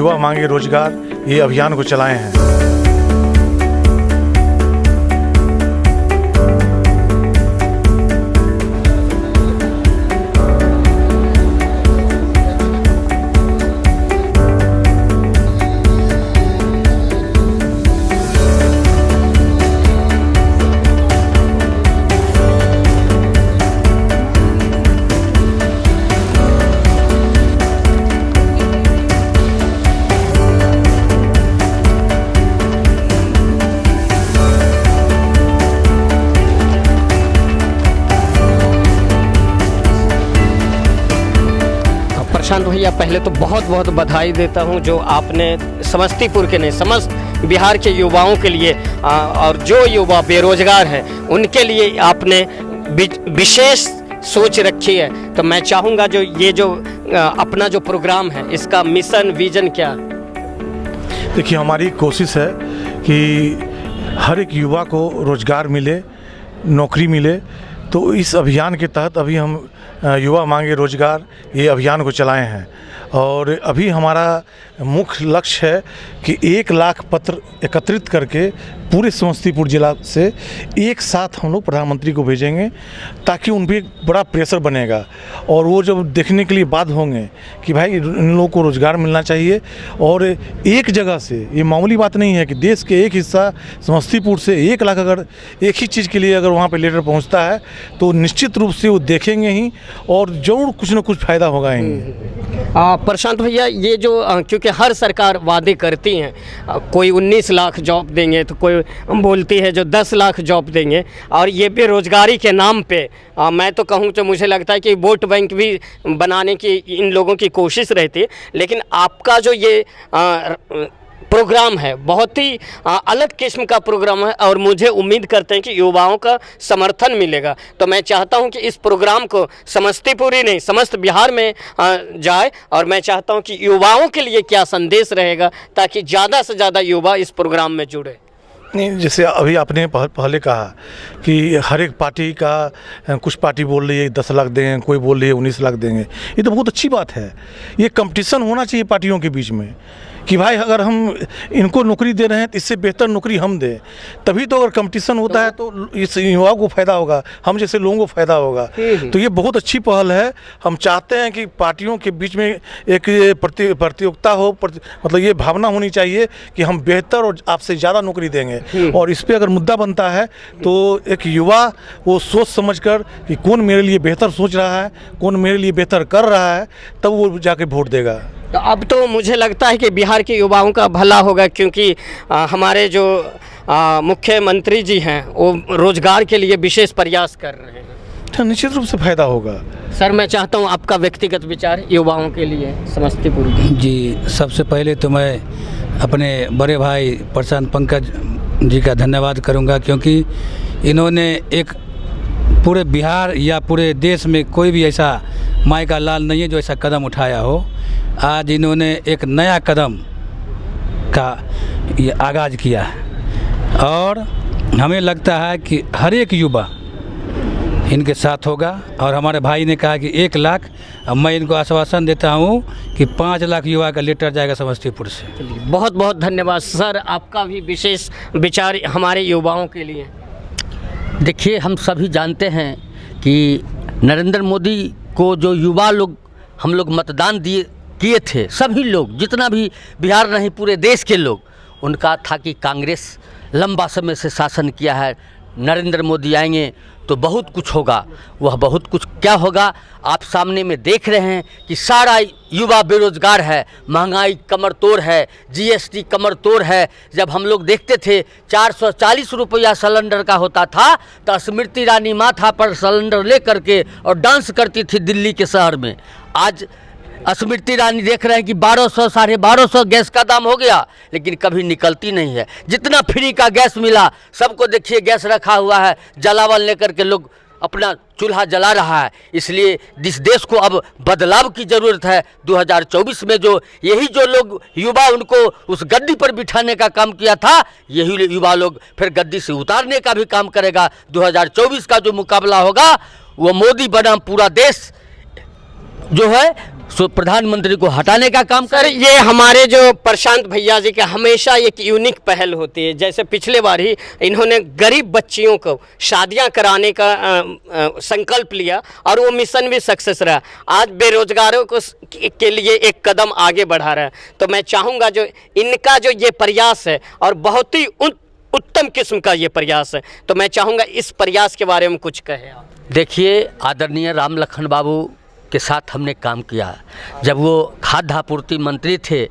युवा मांगे रोजगार ये अभियान को चलाए हैं। प्रशांत भैया, पहले तो बहुत बहुत बधाई देता हूं जो आपने समस्तीपुर के नहीं समस्त बिहार के युवाओं के लिए और जो युवा बेरोजगार हैं उनके लिए आपने विशेष सोच रखी है। तो मैं चाहूँगा जो ये जो अपना जो प्रोग्राम है इसका मिशन विजन क्या? देखिए, हमारी कोशिश है कि हर एक युवा को रोजगार मिले, नौकरी मिले। तो इस अभियान के तहत अभी हम युवा मांगे रोजगार ये अभियान को चलाए हैं और अभी हमारा मुख्य लक्ष्य है कि 1 लाख पत्र एकत्रित करके पूरे समस्तीपुर जिला से एक साथ हम लोग प्रधानमंत्री को भेजेंगे ताकि उन पर बड़ा प्रेशर बनेगा और वो जब देखने के लिए बाध्य होंगे कि भाई इन लोगों को रोज़गार मिलना चाहिए। और एक जगह से, ये मामूली बात नहीं है कि देश के एक हिस्सा समस्तीपुर से 1 लाख अगर एक ही चीज़ के लिए अगर वहाँ पे लेटर पहुँचता है तो निश्चित रूप से वो देखेंगे ही और जरूर कुछ ना कुछ फ़ायदा होगा ही। प्रशांत भैया, ये जो क्योंकि हर सरकार वादे करती हैं, कोई 19 लाख जॉब देंगे तो कोई बोलती है जो 10 लाख जॉब देंगे, और ये बेरोजगारी के नाम पे मैं तो कहूँ तो मुझे लगता है कि वोट बैंक भी बनाने की इन लोगों की कोशिश रहती है। लेकिन आपका जो ये प्रोग्राम है बहुत ही अलग किस्म का प्रोग्राम है और मुझे उम्मीद करते हैं कि युवाओं का समर्थन मिलेगा। तो मैं चाहता हूं कि इस प्रोग्राम को समस्तीपुर ही नहीं समस्त बिहार में जाए और मैं चाहता हूं कि युवाओं के लिए क्या संदेश रहेगा ताकि ज़्यादा से ज़्यादा युवा इस प्रोग्राम में जुड़े। नहीं, जैसे अभी आपने पहले कहा कि हर एक पार्टी का कुछ पार्टी बोल रही है 10 लाख देंगे, कोई बोल रही है 19 लाख देंगे। ये तो बहुत अच्छी बात है। ये कंपटीशन होना चाहिए पार्टियों के बीच में कि भाई अगर हम इनको नौकरी दे रहे हैं तो इससे बेहतर नौकरी हम दें, तभी तो अगर कंपटीशन होता है तो इस युवाओं को फ़ायदा होगा, हम जैसे लोगों को फ़ायदा होगा। तो ये बहुत अच्छी पहल है। हम चाहते हैं कि पार्टियों के बीच में एक प्रतियोगिता हो, मतलब ये भावना होनी चाहिए कि हम बेहतर और आपसे ज़्यादा नौकरी देंगे। और इस पर अगर मुद्दा बनता है तो एक युवा वो सोच समझकर कि कौन मेरे लिए बेहतर सोच रहा है, कौन मेरे लिए बेहतर कर रहा है, तब वो जाके वोट देगा। तो अब तो मुझे लगता है कि बिहार के युवाओं का भला होगा क्योंकि हमारे जो मुख्यमंत्री जी हैं वो रोजगार के लिए विशेष प्रयास कर रहे हैं। तो निश्चित रूप से फ़ायदा होगा। सर, मैं चाहता हूं आपका व्यक्तिगत विचार युवाओं के लिए समस्तीपुर जी। सबसे पहले तो मैं अपने बड़े भाई प्रशांत पंकज जी का धन्यवाद करूंगा क्योंकि इन्होंने एक पूरे बिहार या पूरे देश में कोई भी ऐसा माई का लाल नहीं है जो ऐसा कदम उठाया हो। आज इन्होंने एक नया कदम का ये आगाज़ किया है और हमें लगता है कि हर एक युवा इनके साथ होगा। और हमारे भाई ने कहा कि 1 लाख, अब मैं इनको आश्वासन देता हूँ कि 5 लाख युवा का लेटर जाएगा समस्तीपुर से। बहुत बहुत धन्यवाद सर, आपका भी विशेष विचार हमारे युवाओं के लिए। देखिए, हम सभी जानते हैं कि नरेंद्र मोदी को जो युवा लोग हम लोग मतदान किए थे, सभी लोग, जितना भी बिहार नहीं पूरे देश के लोग, उनका था कि कांग्रेस लंबा समय से शासन किया है, नरेंद्र मोदी आएंगे तो बहुत कुछ होगा। वह बहुत कुछ क्या होगा आप सामने में देख रहे हैं कि सारा युवा बेरोजगार है, महंगाई कमर तोड़ है, जीएसटी कमर तोड़ है। जब हम लोग देखते थे 440 रुपया सिलेंडर का होता था तो स्मृति ईरानी माथा पर सिलेंडर ले करके और डांस करती थी दिल्ली के शहर में। आज स्मृति ईरानी देख रहे हैं कि 1200 साढ़े 1200 गैस का दाम हो गया, लेकिन कभी निकलती नहीं है। जितना फ्री का गैस मिला सबको देखिए गैस रखा हुआ है, जलावन लेकर के लोग अपना चूल्हा जला रहा है। इसलिए इस देश को अब बदलाव की ज़रूरत है। 2024 में जो यही जो लोग युवा उनको उस गद्दी पर बिठाने का काम किया था, यही युवा लोग फिर गद्दी से उतारने का भी काम करेगा। 2024 का जो मुकाबला होगा वो मोदी बनाम पूरा देश जो है सो प्रधानमंत्री को हटाने का काम सर करें। ये हमारे जो प्रशांत भैया जी का हमेशा एक यूनिक पहल होती है। जैसे पिछले बार ही इन्होंने गरीब बच्चियों को शादियां कराने का संकल्प लिया और वो मिशन भी सक्सेस रहा। आज बेरोजगारों को के लिए एक कदम आगे बढ़ा रहा है। तो मैं चाहूँगा जो इनका जो ये प्रयास है और बहुत ही उत्तम किस्म का ये प्रयास है, तो मैं चाहूँगा इस प्रयास के बारे में कुछ कहें आप। देखिए, आदरणीय राम लखन बाबू के साथ हमने काम किया। जब वो खाद्य आपूर्ति मंत्री थे,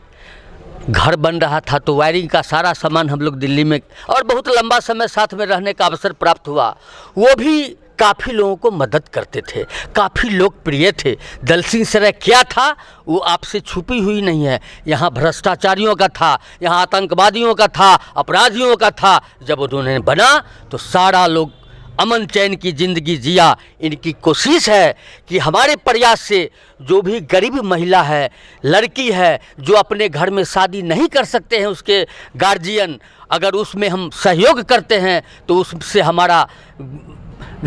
घर बन रहा था तो वायरिंग का सारा सामान हम लोग दिल्ली में, और बहुत लंबा समय साथ में रहने का अवसर प्राप्त हुआ। वो भी काफ़ी लोगों को मदद करते थे, काफ़ी लोकप्रिय थे। दल सिंह सराय क्या था वो आपसे छुपी हुई नहीं है। यहाँ भ्रष्टाचारियों का था, यहाँ आतंकवादियों का था, अपराधियों का था। जब उन्होंने बना तो सारा लोग अमन चैन की ज़िंदगी जिया। इनकी कोशिश है कि हमारे प्रयास से जो भी गरीब महिला है, लड़की है, जो अपने घर में शादी नहीं कर सकते हैं, उसके गार्जियन, अगर उसमें हम सहयोग करते हैं तो उससे हमारा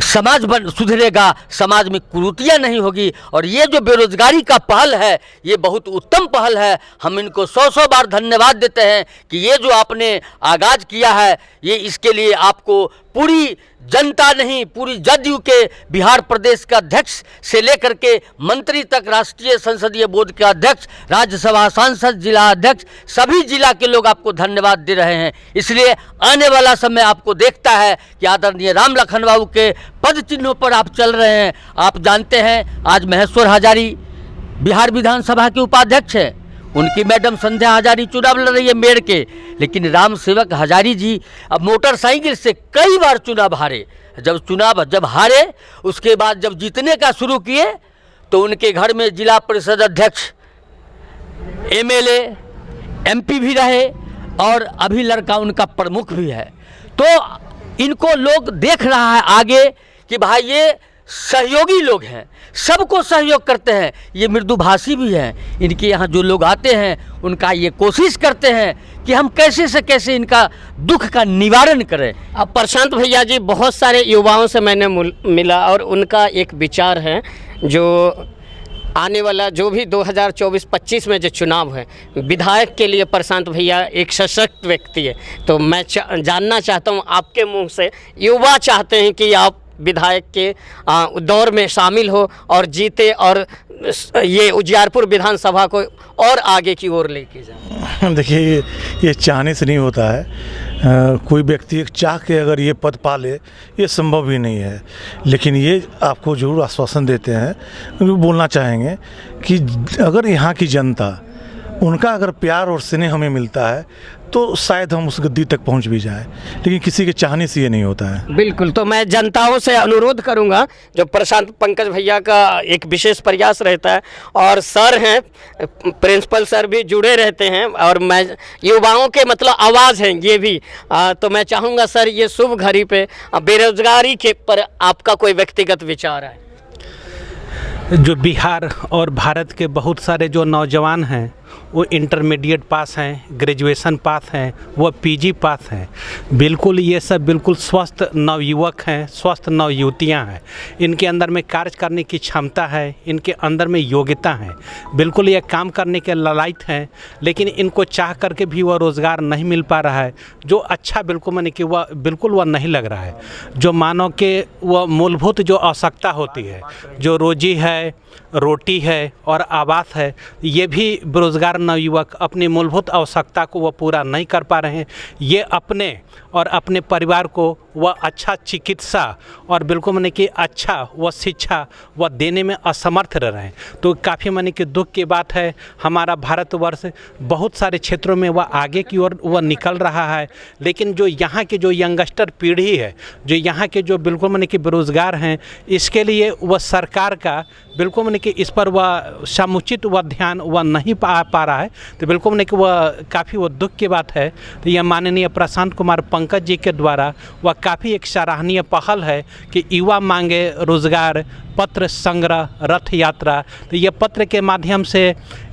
समाज सुधरेगा, समाज में कुरीतियाँ नहीं होगी। और ये जो बेरोजगारी का पहल है, ये बहुत उत्तम पहल है। हम इनको 100 बार धन्यवाद देते हैं कि ये जो आपने आगाज़ किया है, ये इसके लिए आपको पूरी जनता नहीं, पूरी जदयू के बिहार प्रदेश का अध्यक्ष से लेकर के मंत्री तक, राष्ट्रीय संसदीय बोर्ड के अध्यक्ष, राज्यसभा सांसद, जिला अध्यक्ष, सभी जिला के लोग आपको धन्यवाद दे रहे हैं। इसलिए आने वाला समय आपको देखता है कि आदरणीय राम लखन बाबू के पद चिन्हों पर आप चल रहे हैं। आप जानते हैं आज महेश्वर हजारी बिहार विधानसभा के उपाध्यक्ष हैं, उनकी मैडम संध्या हजारी चुनाव लड़ रही है मेयर के, लेकिन राम सेवक हजारी जी अब मोटरसाइकिल से कई बार चुनाव हारे। जब हारे उसके बाद जब जीतने का शुरू किए तो उनके घर में जिला परिषद अध्यक्ष, एमएलए, एमपी भी रहे और अभी लड़का उनका प्रमुख भी है। तो इनको लोग देख रहा है आगे कि भाई ये सहयोगी लोग हैं, सबको सहयोग करते हैं, ये मृदुभाषी भी हैं। इनके यहाँ जो लोग आते हैं उनका ये कोशिश करते हैं कि हम कैसे से कैसे इनका दुख का निवारण करें। अब प्रशांत भैया जी, बहुत सारे युवाओं से मैंने मिला और उनका एक विचार है जो आने वाला जो भी 2024-25 में जो चुनाव है, विधायक के लिए प्रशांत भैया एक सशक्त व्यक्ति है। तो मैं जानना चाहता हूँ आपके मुंह से, युवा चाहते हैं कि आप विधायक के दौर में शामिल हो और जीते और ये उजियारपुर विधानसभा को और आगे की ओर लेके जाए। देखिए, ये चाहने से नहीं होता है। कोई व्यक्ति एक चाह के अगर ये पद पा ले, ये संभव ही नहीं है। लेकिन ये आपको जरूर आश्वासन देते हैं, बोलना चाहेंगे कि अगर यहाँ की जनता, उनका अगर प्यार और स्नेह हमें मिलता है तो शायद हम उस गद्दी तक पहुंच भी जाएं, लेकिन किसी के चाहने से ये नहीं होता है। बिल्कुल, तो मैं जनताओं से अनुरोध करूंगा, जो प्रशांत पंकज भैया का एक विशेष प्रयास रहता है और सर हैं, प्रिंसिपल सर भी जुड़े रहते हैं और मैं युवाओं के मतलब आवाज़ हैं ये भी। तो मैं चाहूँगा सर, ये शुभ घड़ी पे बेरोजगारी के पर आपका कोई व्यक्तिगत विचार है? जो बिहार और भारत के बहुत सारे जो नौजवान हैं वो इंटरमीडिएट पास हैं, ग्रेजुएशन पास हैं, वो पीजी पास हैं। बिल्कुल ये सब बिल्कुल स्वस्थ नवयुवक हैं, स्वस्थ नवयुवतियाँ हैं। इनके अंदर में कार्य करने की क्षमता है, इनके अंदर में योग्यता है, बिल्कुल ये काम करने के लायक हैं। लेकिन इनको चाह करके भी वह रोज़गार नहीं मिल पा रहा है, जो अच्छा बिल्कुल माने कि वह बिल्कुल वह नहीं लग रहा है। जो मानव के वह मूलभूत जो आवश्यकता होती है, जो रोजी है, रोटी है और आवास है, ये भी बेरोजगार नवयुवक अपनी मूलभूत आवश्यकता को वह पूरा नहीं कर पा रहे हैं। ये अपने और अपने परिवार को वह अच्छा चिकित्सा और बिल्कुल माने कि अच्छा वह शिक्षा वह देने में असमर्थ रह रहे हैं। तो काफ़ी माने कि दुख की बात है। हमारा भारतवर्ष बहुत सारे क्षेत्रों में वह आगे की ओर वह निकल रहा है, लेकिन जो यहाँ की जो यंगस्टर पीढ़ी है, जो यहाँ के जो बिल्कुल माने कि बेरोजगार हैं, इसके लिए वह सरकार का बिल्कुल माने कि इस पर वह समुचित वह ध्यान वह नहीं पा रहा है। तो बिल्कुल माने कि वह काफ़ी वह दुख की बात है। तो यह माननीय प्रशांत कुमार पंकज जी के द्वारा वह काफ़ी एक सराहनीय पहल है कि युवा मांगे रोज़गार, पत्र संग्रह रथ यात्रा। तो ये पत्र के माध्यम से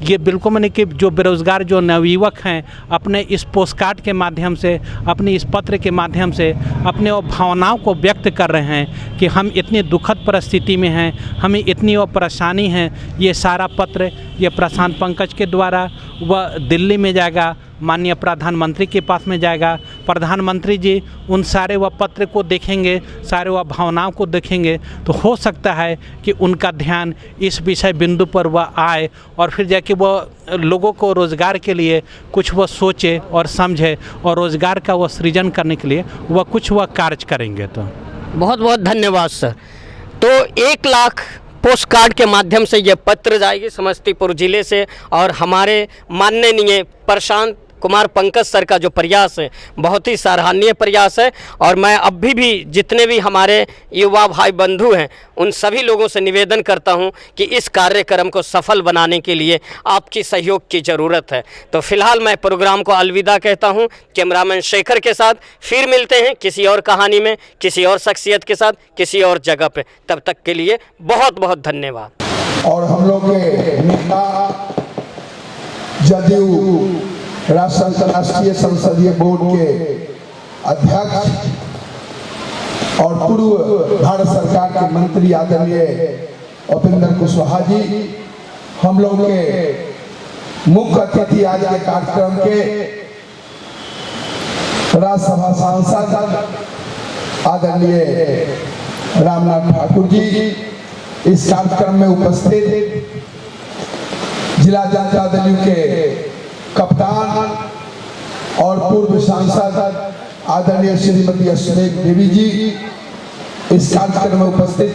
ये बिल्कुल मैंने कि जो बेरोज़गार जो नवयुवक हैं अपने इस पोस्टकार्ड के माध्यम से, अपनी इस पत्र के माध्यम से अपने वो भावनाओं को व्यक्त कर रहे हैं कि हम इतनी दुखद परिस्थिति में हैं, हमें इतनी वो परेशानी है। ये सारा पत्र ये प्रशांत पंकज के द्वारा वह दिल्ली में जाएगा, माननीय प्रधानमंत्री के पास में जाएगा। प्रधानमंत्री जी उन सारे वह पत्र को देखेंगे, सारे वह भावनाओं को देखेंगे, तो हो सकता है कि उनका ध्यान इस विषय बिंदु पर वह आए और फिर जाके वह लोगों को रोज़गार के लिए कुछ वह सोचे और समझे और रोज़गार का वह सृजन करने के लिए वह कुछ वह कार्य करेंगे। तो बहुत बहुत धन्यवाद सर। तो 1 लाख पोस्ट कार्ड के माध्यम से ये पत्र जाएगी समस्तीपुर ज़िले से और हमारे माननीय प्रशांत कुमार पंकज सर का जो प्रयास है बहुत ही सराहनीय प्रयास है। और मैं अभी भी जितने भी हमारे युवा भाई बंधु हैं उन सभी लोगों से निवेदन करता हूं कि इस कार्यक्रम को सफल बनाने के लिए आपकी सहयोग की ज़रूरत है। तो फिलहाल मैं प्रोग्राम को अलविदा कहता हूं। कैमरामैन शेखर के साथ फिर मिलते हैं किसी और कहानी में, किसी और शख्सियत के साथ, किसी और जगह पे। तब तक के लिए बहुत बहुत धन्यवाद। और हम लोग के नेता जदयू राष्ट्रीय संसदीय बोर्ड के अध्यक्ष और पूर्व भारत सरकार के मंत्री आदरणीय उपेंद्र कुशवाहा जी, हम लोग के मुख्य अतिथि आज के कार्यक्रम के राज्यसभा सांसद आदरणीय रामनाथ ठाकुर जी, इस कार्यक्रम में उपस्थित जिला जनता दल के कप्तान और पूर्व सांसद आदरणीय श्रीमती अश्वेत देवी जी, इस कार्यक्रम में उपस्थित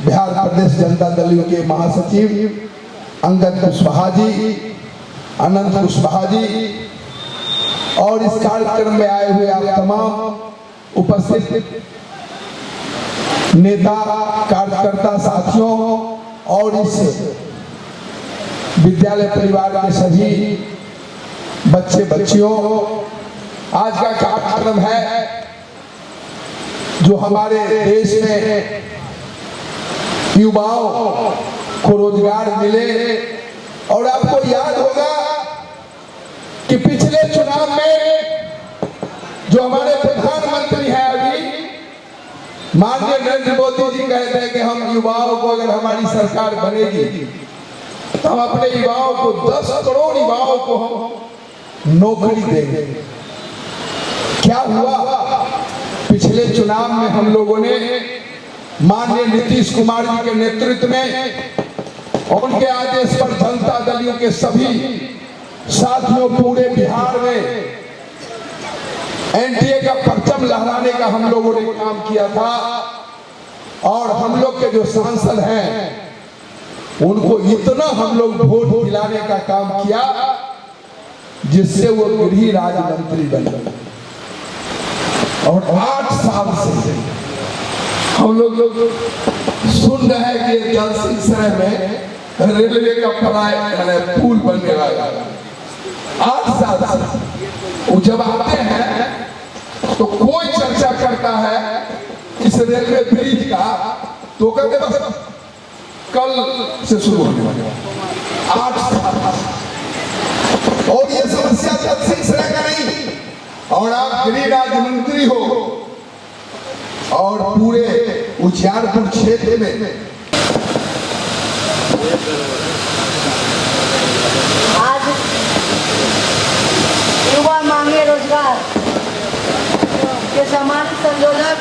बिहार प्रदेश जनता दल के महासचिव अंगद कुशवाहा जी, अनंत कुशवाहा जी और इस कार्यक्रम में आए हुए आप तमाम उपस्थित नेता कार्यकर्ता साथियों और इस विद्यालय परिवार के सभी बच्चे बच्चियों, आज का कार्यक्रम है जो हमारे देश में युवाओं को रोजगार मिले। और आपको याद होगा कि पिछले चुनाव में जो हमारे प्रधानमंत्री हैं अभी माननीय नरेंद्र मोदी जी कहते हैं कि हम युवाओं को, अगर हमारी सरकार बनेगी तो हम अपने युवाओं को 10 करोड़ युवाओं को हम नौकरी देंगे। क्या हुआ? पिछले चुनाव में हम लोगों ने माननीय नीतीश कुमार जी के नेतृत्व में उनके आदेश पर जनता दल के सभी साथियों पूरे बिहार में एनडीए का परचम लहराने का हम लोगों ने काम किया था। और हम लोग के जो सांसद हैं उनको इतना हम लोग वोट दिलाने का काम किया जिससे वो गृह राज्य मंत्री बन गए। और 8 साल से हम लोग सुन रहे हैं कि दलसिंहसराय में रेलवे का पुल बनने वाला। 8 साल से वो जब आते हैं तो कोई चर्चा करता है इस रेलवे ब्रिज का तो कहते बस कल से शुरू होने वाले। 8 साल और ये समस्या दलसिंहसराय का नहीं। और आप गृह राज्य मंत्री हो और पूरे उजियारपुर क्षेत्र में आज युवा मांगे रोजगार के सामाजिक संयोजक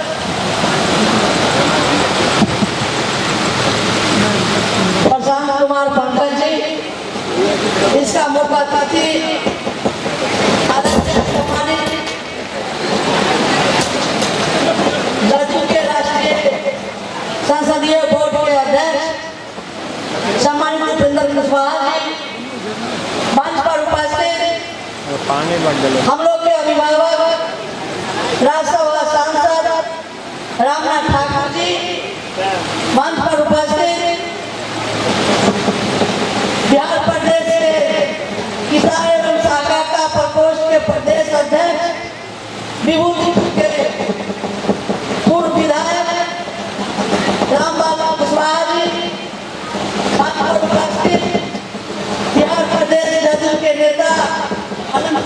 प्रशांत कुमार पंकज जी, इसका मुख्य अतिथि जदयू के राष्ट्रीय संसदीय बोर्ड के अध्यक्ष सम्मानित उपेंद्र कुशवाहा जी, मंच पर उपस्थित हम लोग के अभिभावक राज्यसभा सांसद रामनाथ ठाकुर जी, मंच पर उपस्थित बिहार प्रदेश के किसान एवं सहकारिता प्रकोष्ठ के प्रदेश अध्यक्ष विभूतिपुर के पूर्व विधायक रामबाबू कुशवाहा जी,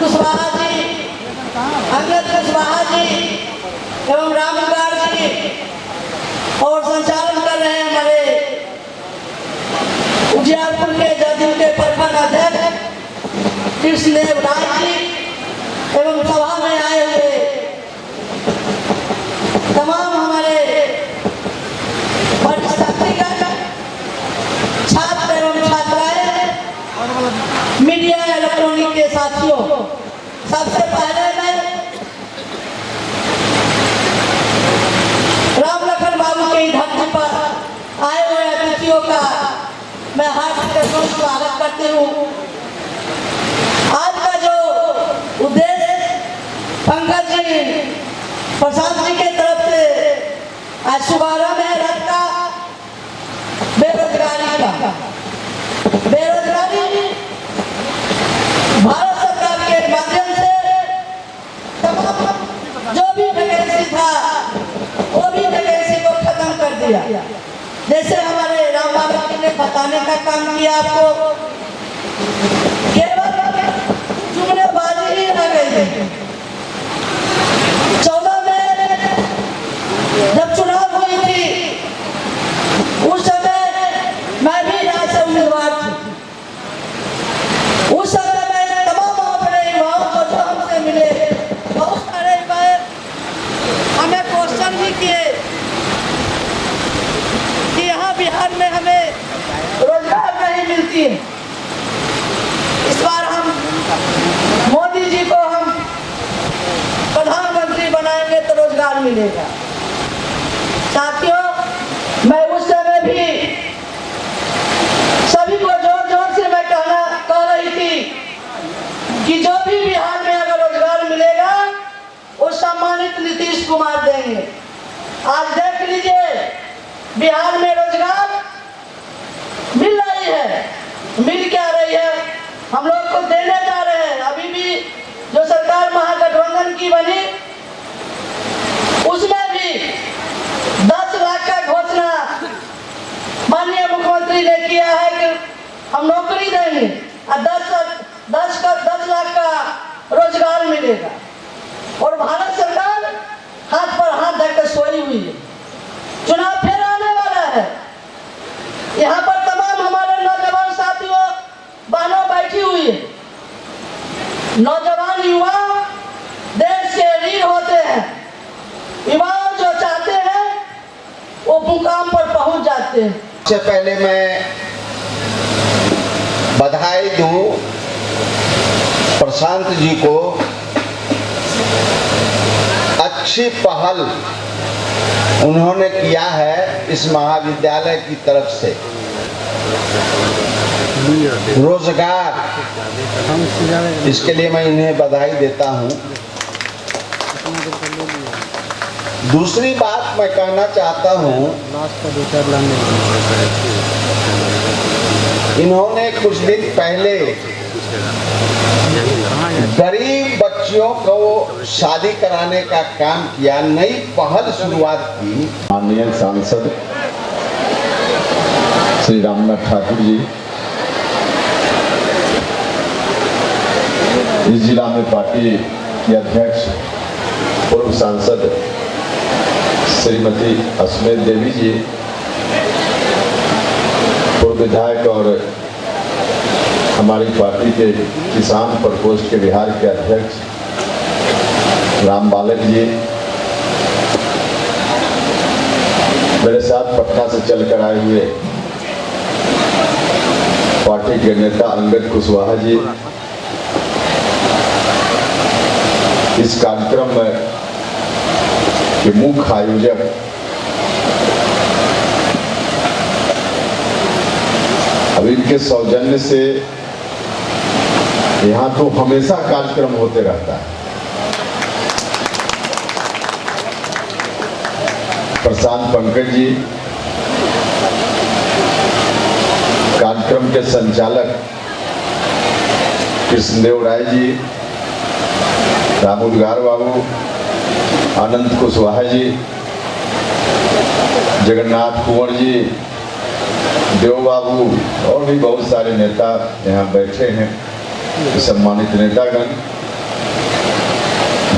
कुशवाहा जी, अंगद कुशवाहा जी एवं रामगार जी, और संचालन कर रहे हैं हमारे उजियारपुर के जदयू के प्रखंड अध्यक्ष कृष्णदेव राय जी एवं सभा में आए हुए तमाम हमारे छात्र एवं छात्राएं, मीडिया इलेक्ट्रॉनिक के साथियों, सबसे पहले मैं राम लखन बाबू के धरती पर आए हुए अतिथियों का मैं हार्दिक स्वागत करती हूँ। आज का जो उद्देश्य पंकज जी, प्रशांत जी के तरफ से आज शुभारंभ है रथ का, बेरोजगारी का। बेरोजगारी भारत सरकार के माध्यम से तमाम जो भी वैकेंसी था वो भी वैकेंसी को खत्म कर दिया। जैसे हमारे राम बाबा जी ने बताने का काम किया आपको, केवल जुमलेबाजी ही रह गई है। 14 में जब चुनाव हुई थी उस समय मैं भी यहाँ से उम्मीदवार थी। उस समय मैं तमाम अपने युवाओं को जो हमसे मिले, बहुत सारे युवा हमें क्वेश्चन भी किए कि यहाँ बिहार में हमें रोजगार नहीं मिलती है। इस बार हम मोदी जी को हम प्रधानमंत्री बनाएंगे तो रोजगार मिलेगा। साथियों, मैं उस समय भी सभी को जोर जोर से मैं कह रही थी कि जो भी बिहार में अगर रोजगार मिलेगा वो सम्मानित नीतीश कुमार देंगे। आज देख लीजिए बिहार में रोजगार मिल रही है, मिल क्या रही है, हम लोग को देने जा रहे हैं। अभी भी जो सरकार महागठबंधन की बनी उसमें भी 10 लाख का घोषणा माननीय मुख्यमंत्री ने किया है कि हम नौकरी देंगे और 10 लाख का रोजगार मिलेगा। और भारत सरकार हाथ पर हाथ धरकर सोई हुई है। चुनाव फिर आने वाला है, यहाँ पर तमाम हमारे नौजवान साथियों बहनों बैठी हुई है। नौजवान युवा देश के रीढ़ होते हैं। युवा जो चाहते हैं वो मुकाम पर पहुंच जाते हैं। सबसे पहले मैं बधाई दूं प्रशांत जी को, अच्छी पहल उन्होंने किया है इस महाविद्यालय की तरफ से। रोजगार, इसके लिए मैं इन्हें बधाई देता हूं। दूसरी बात मैं कहना चाहता हूं, इन्होंने कुछ दिन पहले गरीब बच्चियों को शादी कराने का काम किया, नई पहल शुरुआत की। माननीय सांसद श्री रामनाथ ठाकुर जी, इस जिला में पार्टी की अध्यक्ष पूर्व सांसद श्रीमती अस्मित देवी जी, पूर्व विधायक और हमारी पार्टी के किसान प्रकोष्ठ के बिहार के अध्यक्ष राम बालक जी, मेरे साथ पटना से चलकर आए हुए पार्टी के नेता अंगद कुशवाहा जी, इस कार्यक्रम में के मुख्य आयोजक अब इनके सौजन्य से यहाँ तो हमेशा कार्यक्रम होते रहता है। प्रशांत पंकज जी, कार्यक्रम के संचालक कृष्णदेव राय जी, रामुदगार बाबू, आनंद कुशवाहा जी, जगन्नाथ कुंवर जी, देव बाबू और भी बहुत सारे नेता यहाँ बैठे हैं, सम्मानित नेतागण,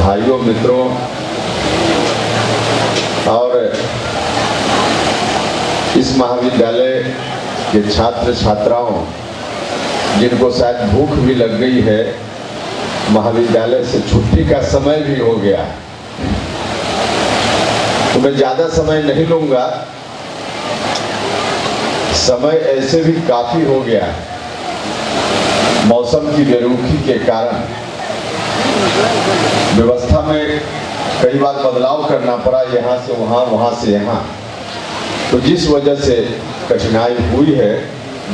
भाइयों मित्रों और इस महाविद्यालय के छात्र छात्राओं जिनको शायद भूख भी लग गई है, महाविद्यालय से छुट्टी का समय भी हो गया है, तो मैं ज़्यादा समय नहीं लूँगा। समय ऐसे भी काफ़ी हो गया है। मौसम की बेरुखी के कारण व्यवस्था में कई बार बदलाव करना पड़ा, यहाँ से वहाँ, वहाँ से यहाँ, तो जिस वजह से कठिनाई हुई है,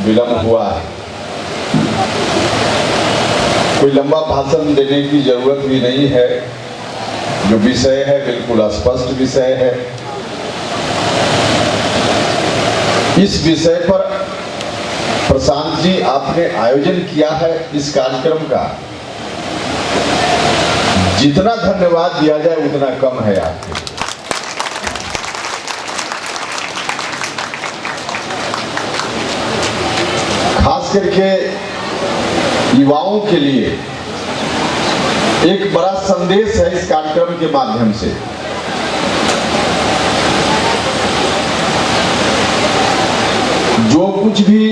विलम्ब हुआ है। कोई लंबा भाषण देने की जरूरत भी नहीं है, जो विषय है बिल्कुल स्पष्ट विषय है। इस विषय पर प्रशांत जी आपने आयोजन किया है इस कार्यक्रम का, जितना धन्यवाद दिया जाए उतना कम है आपके। खास करके युवाओं के लिए एक बड़ा संदेश है इस कार्यक्रम के माध्यम से। जो कुछ भी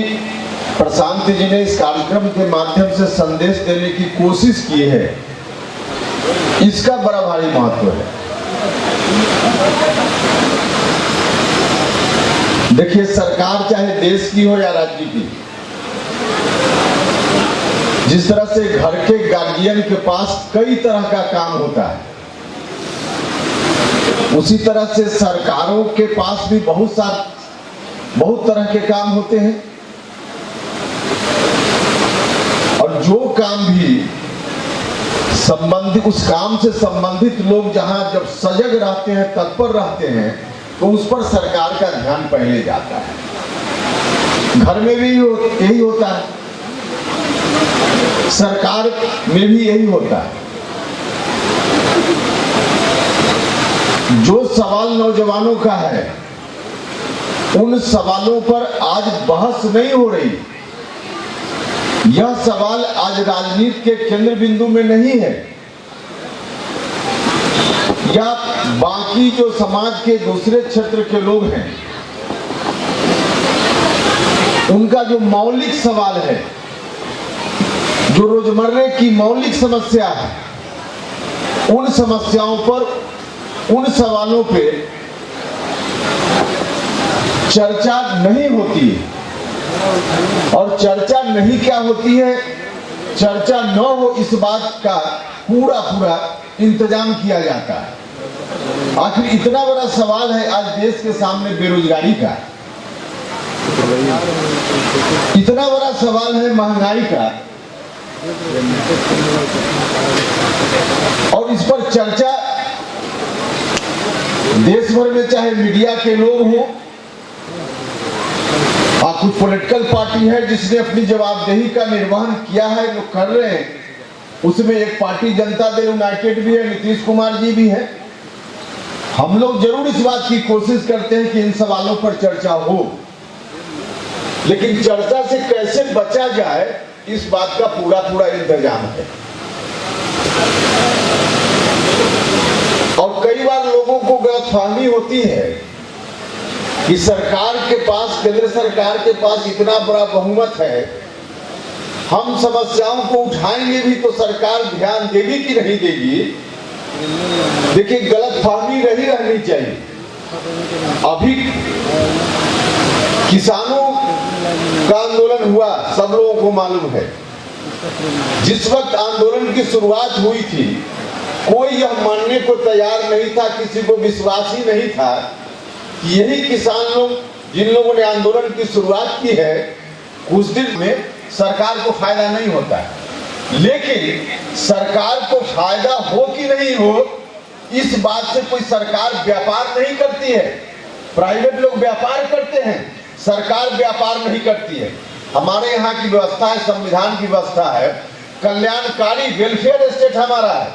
प्रशांत जी ने इस कार्यक्रम के माध्यम से संदेश देने की कोशिश की है, इसका बड़ा भारी महत्व है। देखिए, सरकार चाहे देश की हो या राज्य की, जिस तरह से घर के गार्जियन के पास कई तरह का काम होता है, उसी तरह से सरकारों के पास भी बहुत तरह के काम होते हैं। और जो काम भी संबंधित, उस काम से संबंधित लोग जहां जब सजग रहते हैं, तत्पर रहते हैं, तो उस पर सरकार का ध्यान पहले जाता है। घर में भी यही होता है, सरकार में भी यही होता है। जो सवाल नौजवानों का है, उन सवालों पर आज बहस नहीं हो रही। यह सवाल आज राजनीति के केंद्र बिंदु में नहीं है, या बाकी जो समाज के दूसरे क्षेत्र के लोग हैं, उनका जो मौलिक सवाल है, जो रोजमर्रे की मौलिक समस्या है, उन समस्याओं पर, उन सवालों पे चर्चा नहीं होती है। और चर्चा नहीं क्या होती है, चर्चा न हो इस बात का पूरा इंतजाम किया जाता है। आखिर इतना बड़ा सवाल है आज देश के सामने बेरोजगारी का, इतना बड़ा सवाल है महंगाई का, और इस पर चर्चा देश भर में चाहे मीडिया के लोग हों, कुछ पॉलिटिकल पार्टी है जिसने अपनी जवाबदेही का निर्वहन किया है, जो कर रहे हैं, उसमें एक पार्टी जनता दल यूनाइटेड भी है, नीतीश कुमार जी भी है। हम लोग जरूर इस बात की कोशिश करते हैं कि इन सवालों पर चर्चा हो, लेकिन चर्चा से कैसे बचा जाए, इस बात का पूरा इंतजाम है। और कई बार लोगों को गलतफहमी होती है कि सरकार के पास, केंद्र सरकार के पास इतना बड़ा बहुमत है, हम समस्याओं को उठाएंगे भी तो सरकार ध्यान देगी कि नहीं देगी। देखिए, गलतफहमी नहीं रहनी चाहिए। अभी किसानों का आंदोलन हुआ, सब लोगों को मालूम है। जिस वक्त आंदोलन की शुरुआत हुई थी, कोई यह मानने को तैयार नहीं था, किसी को विश्वास ही नहीं था कि यही किसान लोग, जिन लोगों ने आंदोलन की शुरुआत की है, कुछ दिन में सरकार को फायदा नहीं होता है। लेकिन सरकार को फायदा हो कि नहीं हो, इस बात से कोई सरकार व्यापार नहीं करती है। प्राइवेट लोग व्यापार करते हैं, सरकार व्यापार नहीं करती है। हमारे यहाँ की व्यवस्था है, संविधान की व्यवस्था है, कल्याणकारी वेलफेयर स्टेट हमारा है।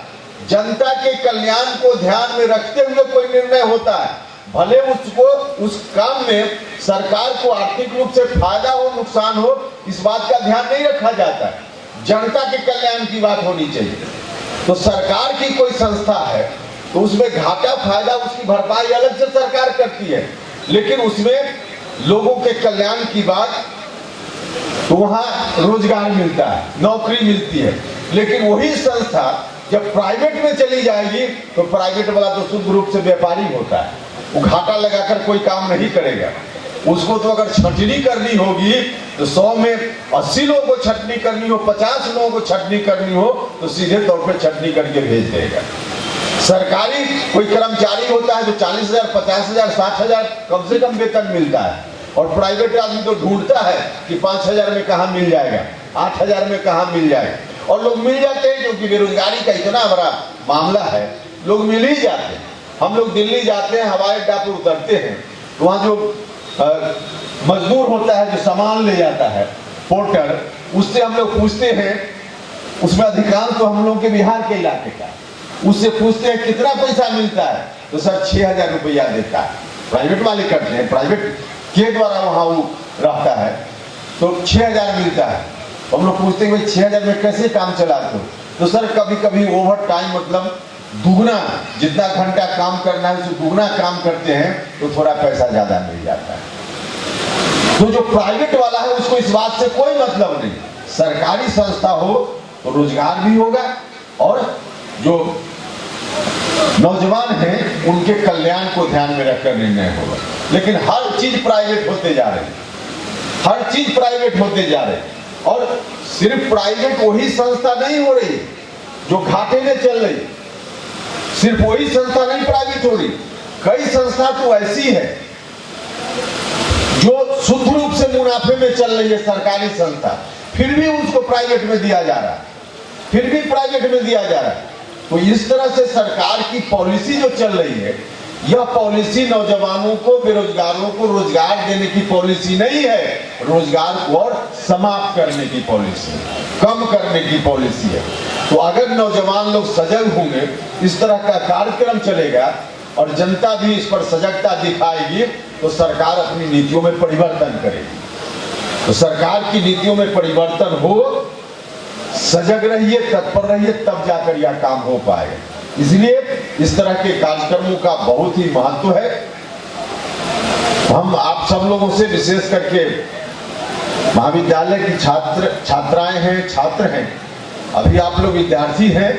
जनता के कल्याण को ध्यान में रखते हुए कोई निर्णय होता है, भले उसको, उस काम में सरकार को आर्थिक रूप से फायदा हो, नुकसान हो, इस बात का ध्यान नहीं रखा जाता है। जनता के कल्याण की बात होनी चाहिए। तो सरकार की कोई संस्था है तो उसमें घाटा फायदा उसकी भरपाई अलग से सरकार करती है, लेकिन उसमें लोगों के कल्याण की बात, तो वहां रोजगार मिलता है, नौकरी मिलती है। लेकिन वही संस्था जब प्राइवेट में चली जाएगी तो प्राइवेट वाला तो शुद्ध रूप से व्यापारी होता है, वो घाटा लगाकर कोई काम नहीं करेगा। उसको तो अगर छटनी करनी होगी तो 100 में 80 लोगों को छटनी करनी हो, 50 लोगों को छटनी करनी हो तो सीधे तौर पे छटनी करके भेज देगा। सरकारी कोई कर्मचारी होता है तो 40,000, 50,000, 60,000 कम से कम वेतन मिलता है, और प्राइवेट आदमी तो ढूंढता है कि 5,000 में कहाँ मिल जाएगा, 8,000 में कहाँ मिल जाएगा, और लोग मिल जाते हैं क्योंकि बेरोजगारी का इतना बड़ा मामला है, लोग मिल ही जाते हैं। हम लोग दिल्ली जाते हैं, हवाई अड्डा पर उतरते हैं, तो वहाँ जो मजदूर होता है जो सामान ले जाता है, पोर्टर, उससे हम लोग पूछते हैं, उसमें अधिकांश तो हम लोग के बिहार के इलाके का, उससे पूछते हैं कितना पैसा मिलता है, तो सर 6,000 रुपया देता है। प्राइवेट वाले करते हैं, प्राइवेट के द्वारा वहाँ वो रहता है, तो 6,000 मिलता है। हम लोग पूछते हैं भाई 6,000 में कैसे काम चलाते हो, तो सर कभी कभी ओवर टाइम मतलब दुगना, जितना घंटा काम करना है उससे दुगना काम करते हैं तो थोड़ा पैसा ज्यादा मिल जाता है। तो जो प्राइवेट वाला है उसको इस बात से कोई मतलब नहीं, सरकारी संस्था हो तो रोजगार भी होगा और जो नौजवान हैं उनके कल्याण को ध्यान में रखकर निर्णय होगा। लेकिन हर चीज प्राइवेट होते जा रही है, हर चीज प्राइवेट होते जा रहे हैं, और सिर्फ प्राइवेट वही संस्था नहीं हो रही जो घाटे में चल रही, सिर्फ वही संस्था नहीं प्राइवेट हो रही, कई संस्था तो ऐसी है जो शुद्ध रूप से मुनाफे में चल रही है, सरकारी संस्था, फिर भी उसको प्राइवेट में दिया जा रहा है, फिर भी प्राइवेट में दिया जा रहा है। तो इस तरह से सरकार की पॉलिसी जो चल रही है, यह पॉलिसी नौजवानों को, बेरोजगारों को रोजगार देने की पॉलिसी नहीं है, रोजगार को और समाप्त करने की पॉलिसी, कम करने की पॉलिसी है। तो अगर नौजवान लोग सजग होंगे, इस तरह का कार्यक्रम चलेगा और जनता भी इस पर सजगता दिखाएगी, तो सरकार अपनी नीतियों में परिवर्तन करेगी। तो सरकार की नीतियों में परिवर्तन हो, सजग रहिए, तत्पर रहिए, तब जाकर यह काम हो पाएगा। इसलिए इस तरह के कार्यक्रमों का बहुत ही महत्व है। हम आप सब लोगों से, विशेष करके महाविद्यालय की छात्राएं हैं, छात्र हैं, अभी आप लोग विद्यार्थी हैं,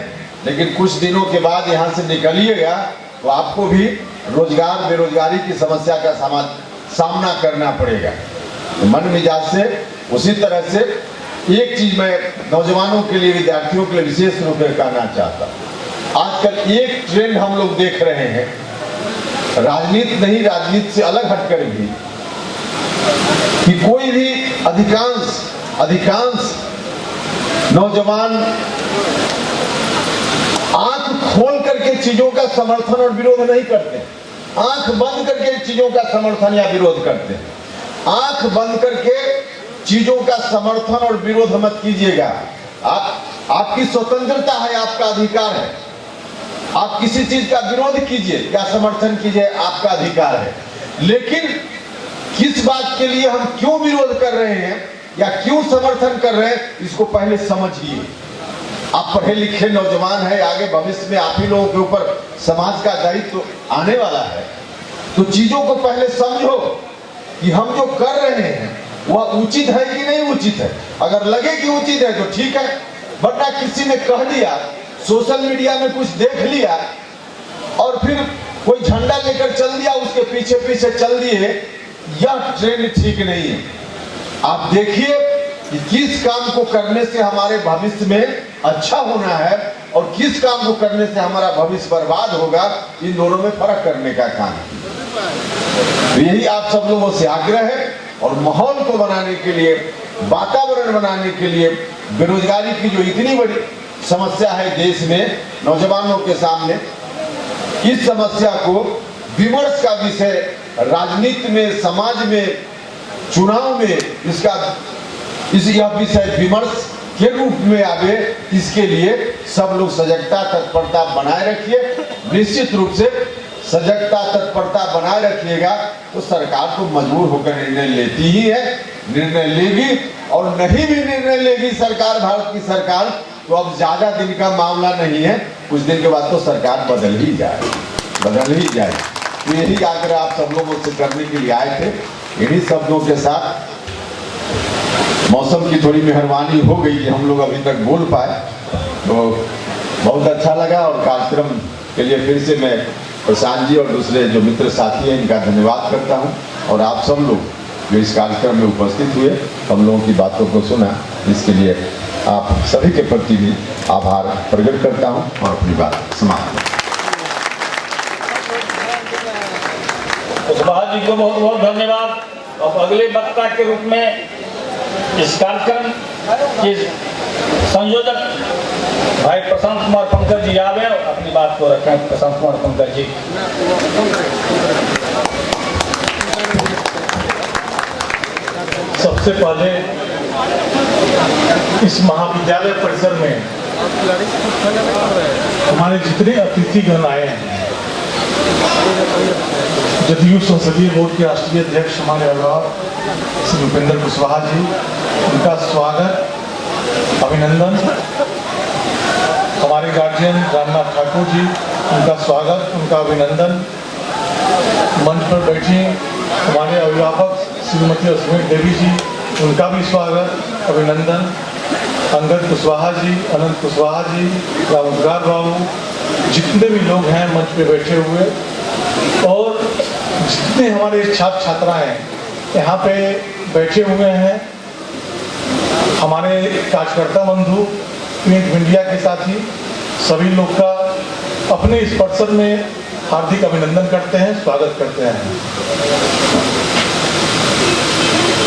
लेकिन कुछ दिनों के बाद यहाँ से निकलिएगा तो आपको भी रोजगार, बेरोजगारी की समस्या का सामना करना पड़ेगा। तो मन मिजाज से उसी तरह से एक चीज मैं नौजवानों के लिए, विद्यार्थियों के लिए विशेष रूप से कहना चाहता हूँ। आजकल एक ट्रेंड हम लोग देख रहे हैं, राजनीति नहीं, राजनीति से अलग हटकर भी, कि कोई भी अधिकांश नौजवान आंख खोल करके चीजों का समर्थन और विरोध नहीं करते, आंख बंद करके चीजों का समर्थन या विरोध करते हैं। आंख बंद करके चीजों का समर्थन और विरोध मत कीजिएगा। आपकी स्वतंत्रता है, आपका अधिकार है, आप किसी चीज का विरोध कीजिए या समर्थन कीजिए, आपका अधिकार है। लेकिन किस बात के लिए हम क्यों विरोध कर रहे हैं या क्यों समर्थन कर रहे हैं, इसको पहले समझिए। आप पढ़े लिखे नौजवान हैं, आगे भविष्य में आप ही लोगों के ऊपर समाज का दायित्व तो आने वाला है, तो चीजों को पहले समझो कि हम जो कर रहे हैं वह उचित है कि नहीं उचित है। अगर लगे कि उचित है तो ठीक है, वरना किसी ने कह दिया, सोशल मीडिया में कुछ देख लिया और फिर कोई झंडा लेकर चल दिया, उसके पीछे पीछे चल दिए, यह ट्रेंड ठीक नहीं है। आप देखिए कि किस काम को करने से हमारे भविष्य में अच्छा होना है और किस काम को करने से हमारा भविष्य बर्बाद होगा, इन दोनों में फर्क करने का काम है। यही आप सब लोगों से आग्रह है। और माहौल को बनाने के लिए, वातावरण बनाने के लिए, बेरोजगारी की जो इतनी बड़ी समस्या है देश में नौजवानों के सामने, इस समस्या को विमर्श का विषय राजनीति में, समाज में, चुनाव में यह विषय विमर्श के रूप में आवे, इसके लिए सब लोग सजगता, तत्परता बनाए रखिए। निश्चित रूप से सजगता, तत्परता बनाए रखिएगा तो सरकार तो मजबूर होकर निर्णय लेती ही है, निर्णय लेगी, और नहीं भी निर्णय लेगी सरकार, भारत की सरकार, तो अब ज़्यादा दिन का मामला नहीं है, कुछ दिन के बाद तो सरकार बदल ही जाए। तो यही आग्रह आप सब लोगों से करने के लिए आए थे। इन्हीं शब्दों के साथ मौसम की थोड़ी मेहरबानी हो गई कि हम लोग अभी तक बोल पाए, तो बहुत अच्छा लगा। और कार्यक्रम के लिए फिर से मैं प्रशांत जी और दूसरे जो मित्र साथी हैं इनका धन्यवाद करता हूं। और आप सब लोग जो इस कार्यक्रम में उपस्थित हुए, हम लोगों की बातों को सुना, इसके लिए आप सभी के प्रति भी आभार प्रकट करता हूं और अपनी बात समाप्त। कुशवाहा जी को बहुत बहुत धन्यवाद। अब अगले वक्ता के रूप में इस कार्यक्रम के संयोजक भाई प्रशांत कुमार पंकज जी आवे और अपनी बात को रखें। प्रशांत कुमार पंकज जी। सबसे पहले इस महाविद्यालय परिसर में हमारे जितने अतिथिगण आए हैं, जदयू संसदीय बोर्ड के राष्ट्रीय अध्यक्ष हमारे अभिभावक श्री उपेंद्र कुशवाहा जी, उनका स्वागत, अभिनंदन। हमारे गार्जियन रामनाथ ठाकुर जी, उनका स्वागत, उनका अभिनंदन। मंच पर बैठी हमारे अभिभावक श्रीमती अस्मिता देवी जी, उनका भी स्वागत, अभिनंदन। अंगद कुशवाहा जी, अनंत कुशवाहा जी, रामउद्गार बाबू, जितने भी लोग हैं मंच पे बैठे हुए, और जितने हमारे छात्र छात्राएं यहाँ पे बैठे हुए हैं, हमारे कार्यकर्ता बंधु, प्रिंट मीडिया के साथी, सभी लोग का अपने इस परिसर में हार्दिक अभिनंदन करते हैं, स्वागत करते हैं।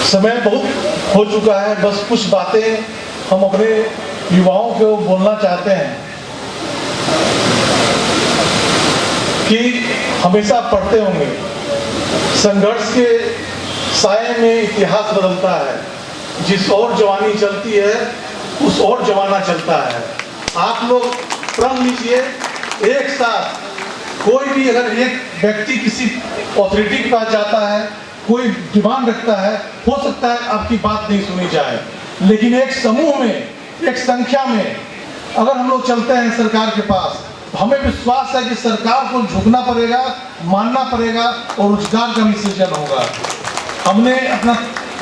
समय बहुत हो चुका है, बस कुछ बातें हम अपने युवाओं को बोलना चाहते हैं कि हमेशा पढ़ते होंगे, संघर्ष के साये में इतिहास बदलता है, जिस ओर जवानी चलती है उस ओर जमाना चलता है। आप लोग प्रण लीजिए, एक साथ कोई भी अगर एक व्यक्ति किसी अथॉरिटी के पास जाता है, कोई डिमांड रखता है, हो सकता है आपकी बात नहीं सुनी जाए, लेकिन एक समूह में, एक संख्या में अगर हम लोग चलते हैं सरकार के पास, हमें विश्वास है कि सरकार को झुकना पड़ेगा, मानना पड़ेगा और रोजगार का भी सृजन होगा। हमने अपना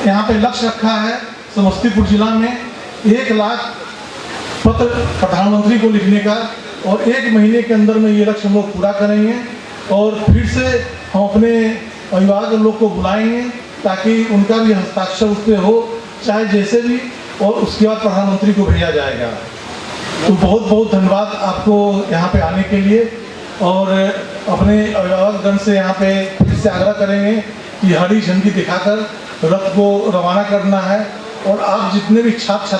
यहाँ पे लक्ष्य रखा है समस्तीपुर जिला में 1 लाख पत्र प्रधानमंत्री को लिखने का, और 1 महीने के अंदर में ये लक्ष्य हम लोग पूरा करेंगे। और फिर से हम अपने अभिभावक लोग को बुलाएंगे ताकि उनका भी हस्ताक्षर उस पर हो, चाहे जैसे भी, और उसके बाद प्रधानमंत्री को भेजा जाएगा। तो बहुत बहुत धन्यवाद आपको यहाँ पे आने के लिए, और अपने अभिभावकगण से यहाँ पे फिर से आग्रह करेंगे कि हरी झंडी दिखाकर रथ को रवाना करना है। और आप जितने भी छात्र छात्रा